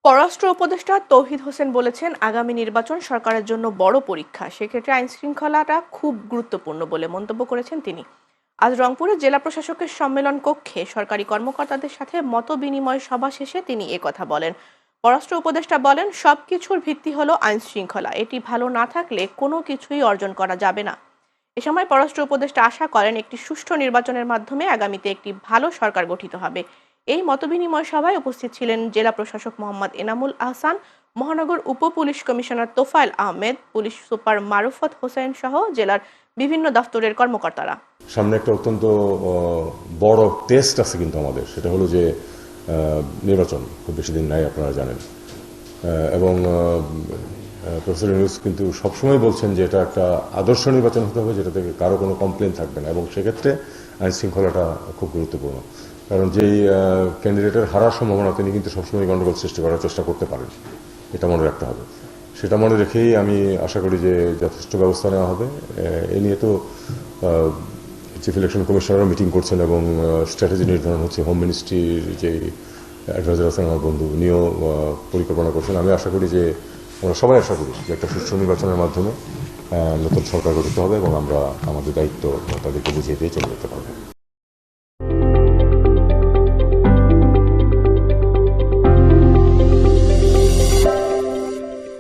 পররাষ্ট্র উপদেষ্টা তৌহিদ হোসেন বলেছেন, আগামী নির্বাচন সরকারের জন্য বড় পরীক্ষা, সেক্ষেত্রে আইন শৃঙ্খলাটা খুব গুরুত্বপূর্ণ বলে মন্তব্য করেছেন তিনি। আজ রংপুরে জেলা প্রশাসকের সম্মেলন কক্ষে সরকারি কর্মকর্তাদের সাথে মত বিনিময় সভা শেষে তিনি একথা বলেন। পররাষ্ট্র উপদেষ্টা বলেন, সবকিছুর ভিত্তি হলো আইন শৃঙ্খলা, এটি ভালো না থাকলে কোনো কিছুই অর্জন করা যাবে না। এ সময় পররাষ্ট্র উপদেষ্টা আশা করেন, একটি সুষ্ঠু নির্বাচনের মাধ্যমে আগামীতে একটি ভালো সরকার গঠিত হবে। এই মতবিনিময় সভায় উপস্থিত ছিলেন জেলা প্রশাসক মোহাম্মদ এনামুল আহসান, মহানগর উপ police commissioner Tofayel Ahmed, police super মারুফত হোসেন সহ জেলার বিভিন্ন দফতরের কর্মকর্তারা। সামনে একটা অত্যন্ত বড় টেস্ট আছে কিন্তু আমাদের, সেটা হলো যে নির্বাচন খুব বেশি দিন নাই, আপনারা জানেন। এবং প্রফেসর ইউনূস কিন্তু সবসময় বলছেন যে এটা একটা আদর্শ নির্বাচন হতে হবে, যেটা থেকে কারো কোনো কমপ্লেন থাকবে না, এবং সেক্ষেত্রে আইন শৃঙ্খলাটা খুব গুরুত্বপূর্ণ। কারণ যেই ক্যান্ডিডেটের হারার সম্ভাবনা, তিনি কিন্তু সবসময় গণ্ডগোল সৃষ্টি করার চেষ্টা করতে পারেন, এটা মনে রাখতে হবে। সেটা মনে রেখেই আমি আশা করি যে যথেষ্ট ব্যবস্থা নেওয়া হবে। এ নিয়ে তো চিফ ইলেকশন কমিশনারও মিটিং করছেন এবং স্ট্র্যাটেজি নির্ধারণ হচ্ছে। হোম মিনিস্ট্রির যে অ্যাডভাইজার আছেন আমার বন্ধু, উনিও পরিকল্পনা করছেন। আমি আশা করি যে আমরা সবাই আশা করি যে একটা সুষ্ঠু নির্বাচনের মাধ্যমে নতুন সরকার গঠিত হবে এবং আমরা আমাদের দায়িত্ব তাদেরকে বুঝিয়ে দিয়ে চলে যেতে পারবো।